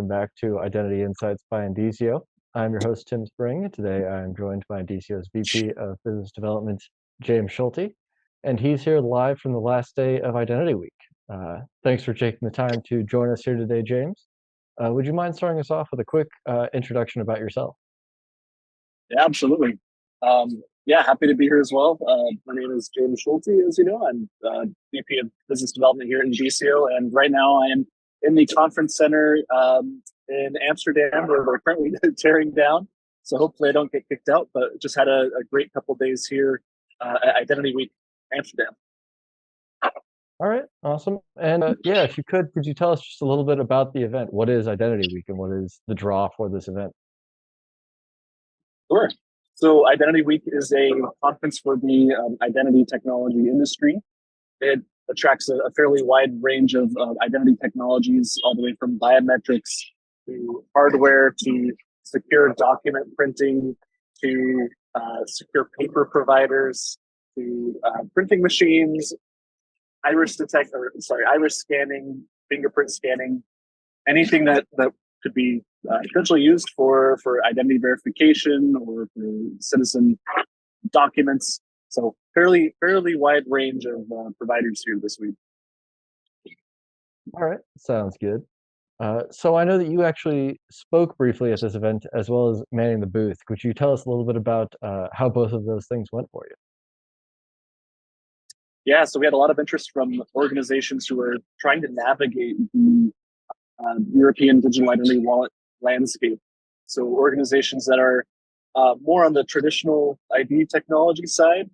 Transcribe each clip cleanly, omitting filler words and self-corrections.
welcome back to Identity Insights by Indicio. I'm your host, Tim Spring. Today I'm joined by Indicio's VP of Business Development, James Schulte, and he's here live from the last day of Identity Week. Thanks for taking the time to join us here today, James. Would you mind starting us off with a quick introduction about yourself? Yeah, absolutely. Happy to be here as well. My name is James Schulte, as you know. I'm VP of Business Development here at Indicio, and right now I am in the conference center in Amsterdam, where we're currently tearing down. So hopefully I don't get kicked out, but just had a great couple of days here at Identity Week Amsterdam. All right, awesome. And if you could you tell us just a little bit about the event? What is Identity Week and what is the draw for this event? Sure. So Identity Week is a conference for the identity technology industry. It attracts a fairly wide range of identity technologies, all the way from biometrics to hardware to secure document printing to secure paper providers to printing machines, iris scanning, fingerprint scanning, anything that could be potentially used for identity verification or for citizen documents. So fairly wide range of providers here this week. All right, sounds good. So I know that you actually spoke briefly at this event as well as manning the booth. Could you tell us a little bit about how both of those things went for you? Yeah, so we had a lot of interest from organizations who are trying to navigate the European digital identity wallet landscape. So organizations that are more on the traditional ID technology side,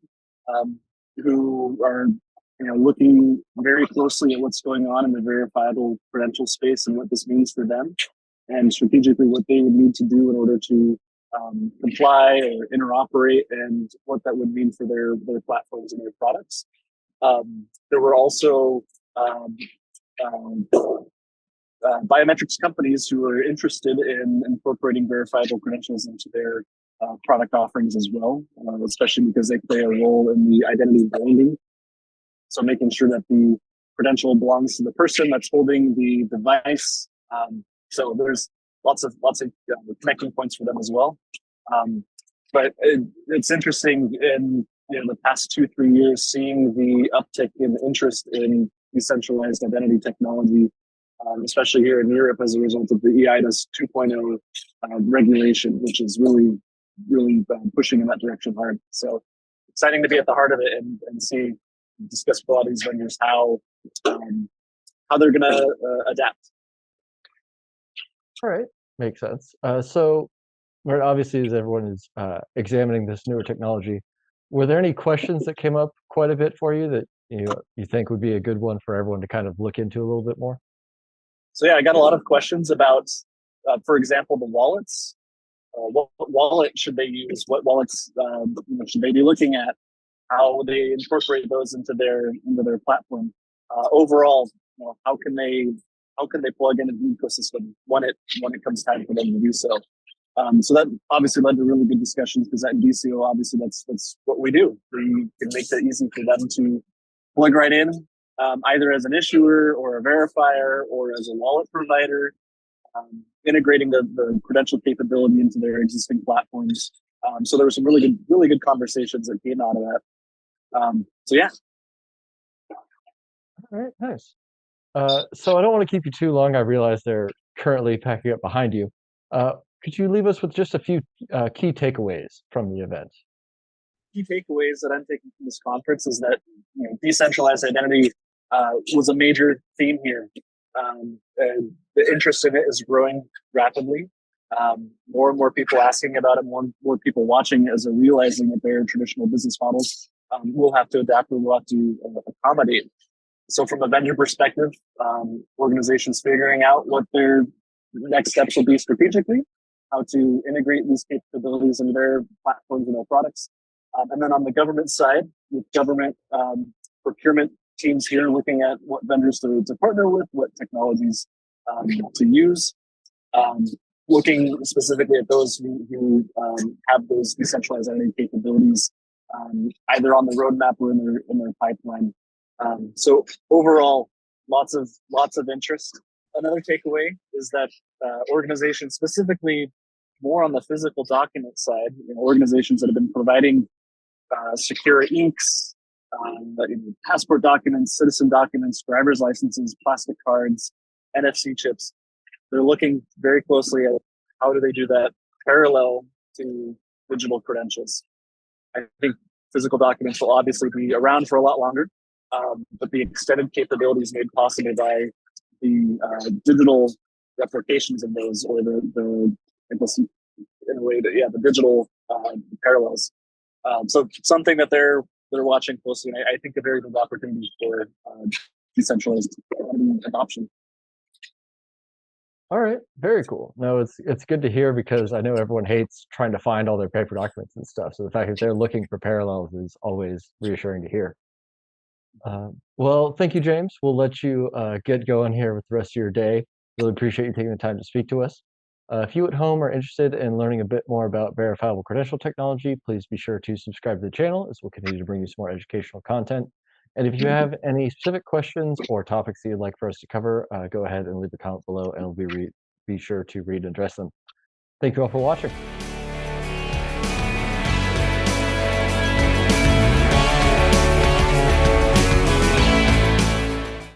who are looking very closely at what's going on in the verifiable credential space and what this means for them, and strategically what they would need to do in order to comply or interoperate, and what that would mean for their platforms and their products. There were also biometrics companies who are interested in incorporating verifiable credentials into their product offerings as well, especially because they play a role in the identity branding. So making sure that the credential belongs to the person that's holding the device. So there's lots of connecting points for them as well. But it's interesting in the past 2-3 years, seeing the uptick in interest in decentralized identity technology, especially here in Europe as a result of the eIDAS 2.0 regulation, which is really pushing in that direction hard. So exciting to be at the heart of it and discuss with a lot of these vendors how they're going to adapt. All right, makes sense. So, where obviously as everyone is examining this newer technology, were there any questions that came up quite a bit for you that you think would be a good one for everyone to kind of look into a little bit more? So yeah, I got a lot of questions about, for example, the wallets. What wallet should they use? What wallets should they be looking at? How they incorporate those into their platform? Overall, how can they plug into the ecosystem when it comes time for them to do so? So that obviously led to really good discussions, because at DCO, obviously that's what we do. We can make that easy for them to plug right in, either as an issuer or a verifier or as a wallet provider, integrating the credential capability into their existing platforms. So there were some really good conversations that came out of that. So yeah. All right, nice. So I don't want to keep you too long. I realize they're currently packing up behind you. Could you leave us with just a few key takeaways from the event? Key takeaways that I'm taking from this conference is that decentralized identity was a major theme here. And the interest in it is growing rapidly. More and more people asking about it, more people watching as they're realizing that their traditional business models will have to adapt, and will have to accommodate. So from a vendor perspective, organizations figuring out what their next steps will be strategically, how to integrate these capabilities into their platforms and their products. And then on the government side, with government procurement teams here looking at what vendors to partner with, what technologies to use, looking specifically at those who have those decentralized identity capabilities, either on the roadmap or in their pipeline. So overall, lots of interest. another takeaway is that organizations, specifically more on the physical document side, organizations that have been providing secure inks, passport documents, citizen documents, driver's licenses, plastic cards, NFC chips. They're looking very closely at how do they do that parallel to digital credentials. I think physical documents will obviously be around for a lot longer, but the extended capabilities made possible by the digital replications of those, or the I guess in a way, the digital parallels. So something that they're watching closely, and I think a very big opportunity for decentralized adoption. All right, very cool. No, it's good to hear because I know everyone hates trying to find all their paper documents and stuff. So the fact that they're looking for parallels is always reassuring to hear. Well, thank you, James. We'll let you get going here with the rest of your day. Really appreciate you taking the time to speak to us. If you at home are interested in learning a bit more about verifiable credential technology, please be sure to subscribe to the channel as we'll continue to bring you some more educational content. And if you have any specific questions or topics that you'd like for us to cover, go ahead and leave a comment below and we'll be sure to read and address them. Thank you all for watching.